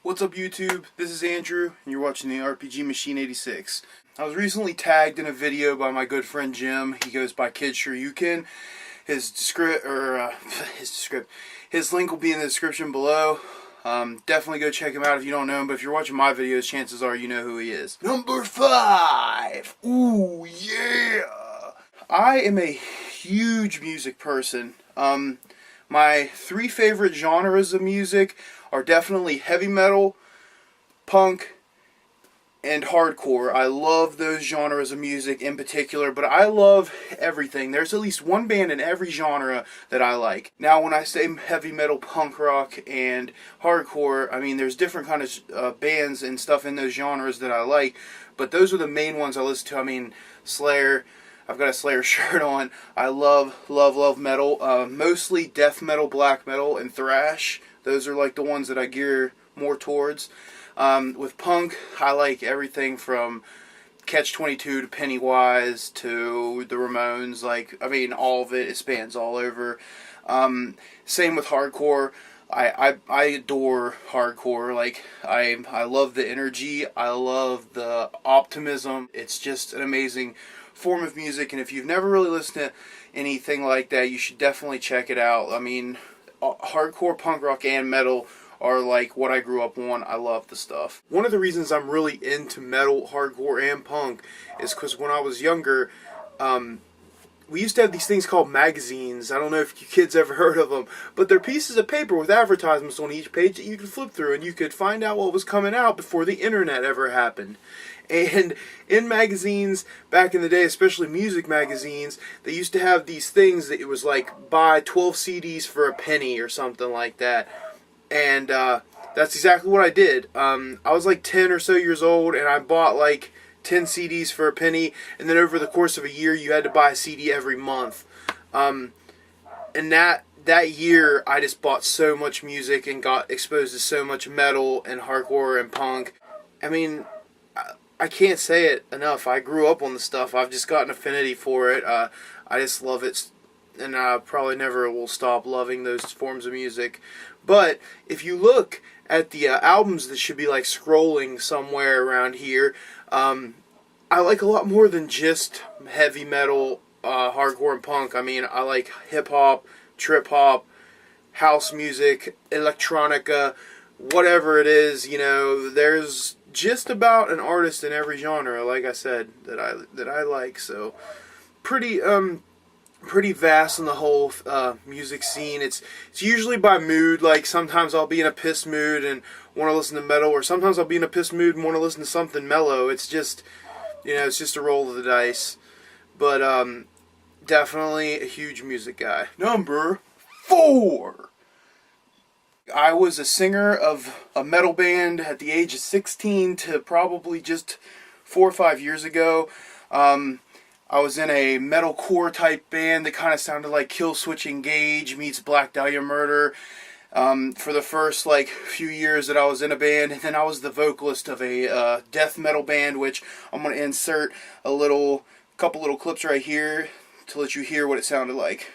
What's up YouTube? This is Andrew and you're watching the RPGMachine86. I was recently tagged in a video by my good friend Jim. He goes by Kid Sure You Can. His link will be in the description below. Definitely go check him out if you don't know him, but if you're watching my videos, chances are you know who he is. Number 5! Ooh, yeah! I am a huge music person. My 3 favorite genres of music are definitely heavy metal, punk, and hardcore. I love those genres of music in particular, but I love everything. There's at least one band in every genre that I like. Now, when I say heavy metal, punk rock, and hardcore, I mean there's different kinds of bands and stuff in those genres that I like, but those are the main ones I listen to. I mean, Slayer. I've got a Slayer shirt on. I love metal. Mostly death metal, black metal, and thrash. Those are like the ones that I gear more towards. With punk, I like everything from Catch-22 to Pennywise to the Ramones. Like, I mean, all of it. It spans all over. Same with hardcore. I adore hardcore. Like, I love the energy. I love the optimism. It's just an amazing form of music, and if you've never really listened to anything like that, you should definitely check it out. I mean, hardcore, punk rock, and metal are like what I grew up on. I love the stuff. One of the reasons I'm really into metal, hardcore, and punk is because when I was younger, we used to have these things called magazines. I don't know if you kids ever heard of them, but they're pieces of paper with advertisements on each page that you could flip through, and you could find out what was coming out before the internet ever happened. And in magazines, back in the day, especially music magazines, they used to have these things that it was like, buy 12 CDs for a penny or something like that. And that's exactly what I did. I was like 10 or so years old, and I bought like 10 CDs for a penny, and then over the course of a year, you had to buy a CD every month. And that year, I just bought so much music and got exposed to so much metal and hardcore and punk. I mean, I can't say it enough. I grew up on the stuff. I've just got an affinity for it. I just love it, and I probably never will stop loving those forms of music. But if you look at the albums that should be like scrolling somewhere around here, I like a lot more than just heavy metal, hardcore, and punk. I mean, I like hip-hop, trip-hop, house music, electronica, whatever it is. You know, there's just about an artist in every genre, like I said, that I like. So pretty vast in the whole music scene. It's usually by mood. Like, sometimes I'll be in a pissed mood and want to listen to metal, or sometimes I'll be in a pissed mood and want to listen to something mellow. It's just, you know, it's just a roll of the dice. But definitely a huge music guy. Number 4. I was a singer of a metal band at the age of 16 to probably just 4 or 5 years ago. I was in a metalcore type band that kind of sounded like Killswitch Engage meets Black Dahlia Murder for the first like few years that I was in a band, and then I was the vocalist of a death metal band, which I'm going to insert a couple little clips right here to let you hear what it sounded like.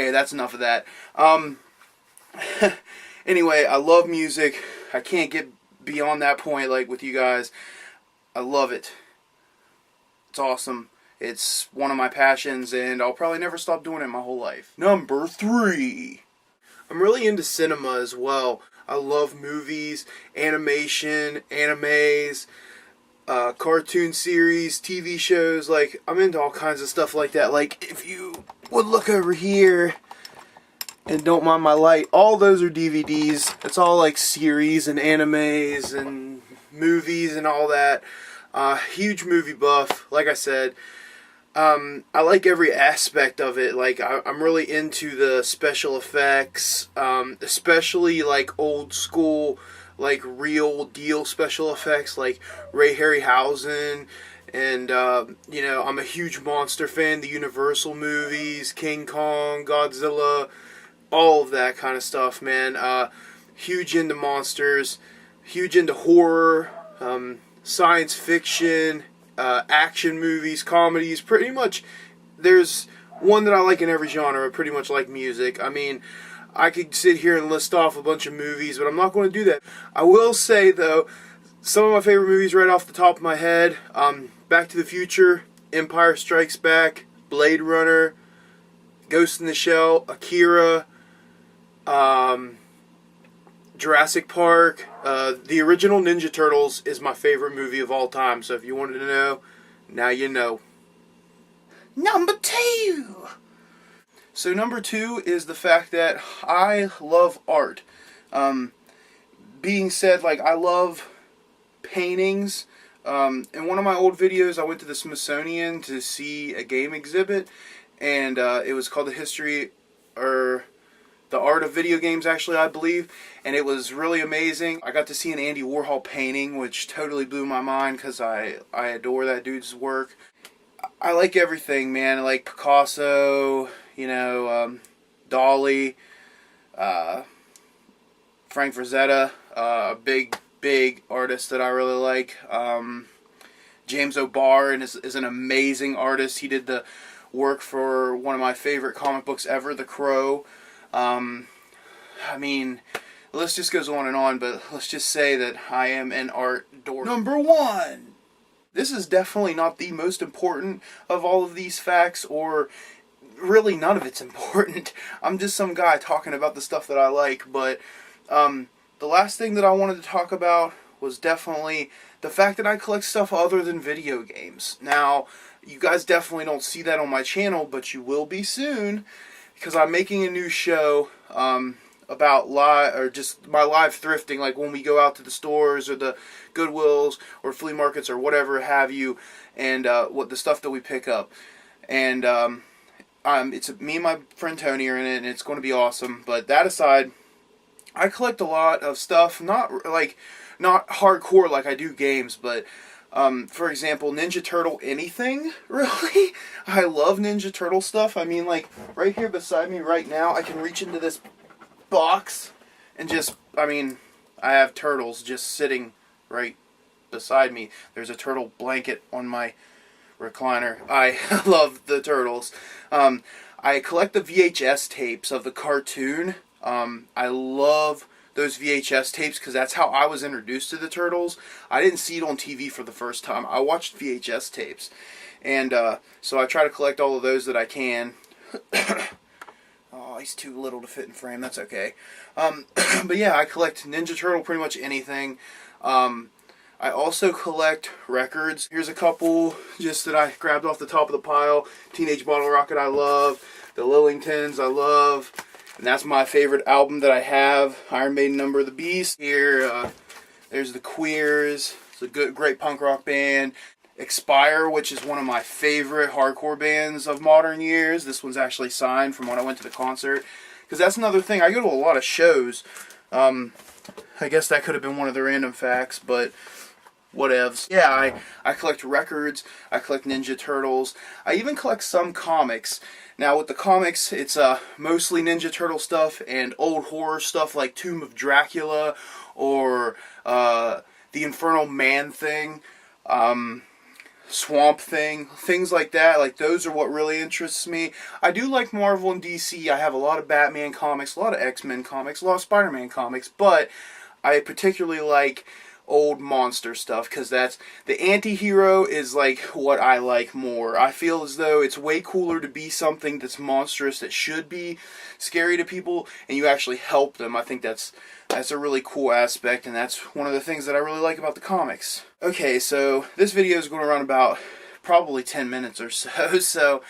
Okay, that's enough of that. Anyway, I love music. I can't get beyond that point like with you guys. I love it. It's awesome. It's one of my passions, and I'll probably never stop doing it my whole life. Number 3. I'm really into cinema as well. I love movies, animation, animes, cartoon series, TV shows. Like, I'm into all kinds of stuff like that. Like, if you would look over here and don't mind my light, all those are DVDs. It's all like series and animes and movies and all that. Huge movie buff, like I said. I like every aspect of it. Like, I'm really into the special effects, especially like old school, like real deal special effects, like Ray Harryhausen, and you know, I'm a huge monster fan. The Universal movies, King Kong, Godzilla, all of that kind of stuff, man. Huge into monsters, huge into horror, science fiction, action movies, comedies. Pretty much, there's one that I like in every genre. I pretty much like music. I mean, I could sit here and list off a bunch of movies, but I'm not going to do that. I will say, though, some of my favorite movies right off the top of my head, Back to the Future, Empire Strikes Back, Blade Runner, Ghost in the Shell, Akira, Jurassic Park. The original Ninja Turtles is my favorite movie of all time, so if you wanted to know, now you know. Number 2! So number 2 is the fact that I love art. Being said, like, I love paintings. In one of my old videos, I went to the Smithsonian to see a game exhibit, and it was called The Art of Video Games, actually, I believe, and it was really amazing. I got to see an Andy Warhol painting, which totally blew my mind because I adore that dude's work. I like everything, man. I like Picasso, you know, Dali, Frank Frazetta, a big artist that I really like. James O'Barr is an amazing artist. He did the work for one of my favorite comic books ever, The Crow. I mean, the list just goes on and on, but let's just say that I am an art dork. Number 1! This is definitely not the most important of all of these facts, or really none of it's important. I'm just some guy talking about the stuff that I like, but the last thing that I wanted to talk about was definitely the fact that I collect stuff other than video games. Now, you guys definitely don't see that on my channel, but you will be soon, because I'm making a new show about just my live thrifting, like when we go out to the stores or the Goodwills or flea markets or whatever have you, and what the stuff that we pick up. And it's me and my friend Tony are in it, and it's going to be awesome. But that aside, I collect a lot of stuff, not hardcore like I do games, but for example, Ninja Turtle anything, really. I love Ninja Turtle stuff. I mean, like, right here beside me right now, I can reach into this box and just, I mean, I have turtles just sitting right beside me. There's a turtle blanket on my recliner. I love the turtles. I collect the VHS tapes of the cartoon. I love those VHS tapes because that's how I was introduced to the Turtles. I didn't see it on TV for the first time. I watched VHS tapes. And so I try to collect all of those that I can. Oh, he's too little to fit in frame. That's okay. But yeah, I collect Ninja Turtle, pretty much anything. I also collect records. Here's a couple just that I grabbed off the top of the pile. Teenage Bottle Rocket I love. The Lillingtons I love. And that's my favorite album that I have, Iron Maiden Number of the Beast. Here, there's the Queers. It's a great punk rock band. Expire, which is one of my favorite hardcore bands of modern years. This one's actually signed from when I went to the concert. Because that's another thing, I go to a lot of shows. I guess that could have been one of the random facts, but whatevs. Yeah, I collect records, I collect Ninja Turtles, I even collect some comics. Now with the comics, it's mostly Ninja Turtle stuff and old horror stuff like Tomb of Dracula or the Infernal Man Thing. Swamp Thing, things like that. Like, those are what really interests me. I do like Marvel and DC. I have a lot of Batman comics, a lot of X-Men comics, a lot of Spider-Man comics, but I particularly like old monster stuff, because that's the anti-hero is like what I like more. I feel as though it's way cooler to be something that's monstrous, that should be scary to people, and you actually help them. I think that's a really cool aspect, and that's one of the things that I really like about the comics. Okay, so this video is going to run about probably 10 minutes or so, so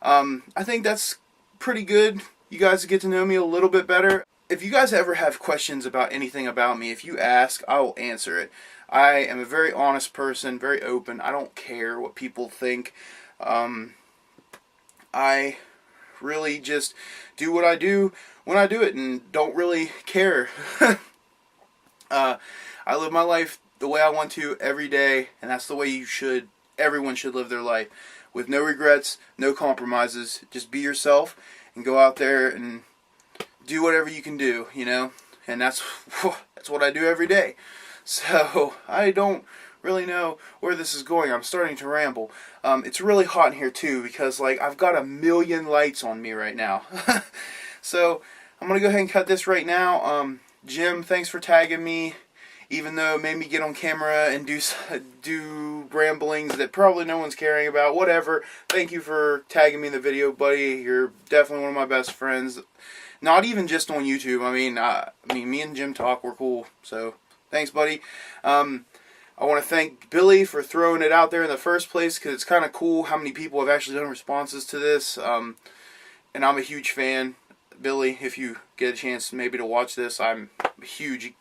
I think that's pretty good. You guys get to know me a little bit better. If you guys ever have questions about anything about me, if you ask, I will answer it. I am a very honest person, very open. I don't care what people think. I really just do what I do when I do it, and don't really care. I live my life the way I want to every day, and that's the way everyone should live their life. With no regrets, no compromises. Just be yourself and go out there and do whatever you can do, you know, and that's what I do every day. So I don't really know where this is going. I'm starting to ramble. It's really hot in here too, because like I've got 1,000,000 lights on me right now. So I'm gonna go ahead and cut this right now. Jim, thanks for tagging me, even though it made me get on camera and do ramblings that probably no one's caring about. Whatever. Thank you for tagging me in the video, buddy. You're definitely one of my best friends. Not even just on YouTube. I mean, me and Jim talk. We're cool. So, thanks, buddy. I want to thank Billy for throwing it out there in the first place, because it's kind of cool how many people have actually done responses to this. And I'm a huge fan. Billy, if you get a chance maybe to watch this, I'm a huge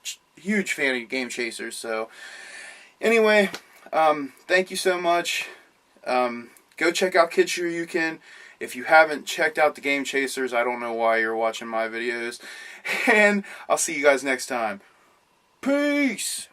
fan of Game Chasers. So, anyway, thank you so much. Go check out Kid Shoryuken. If you haven't checked out the Game Chasers, I don't know why you're watching my videos. And I'll see you guys next time. Peace!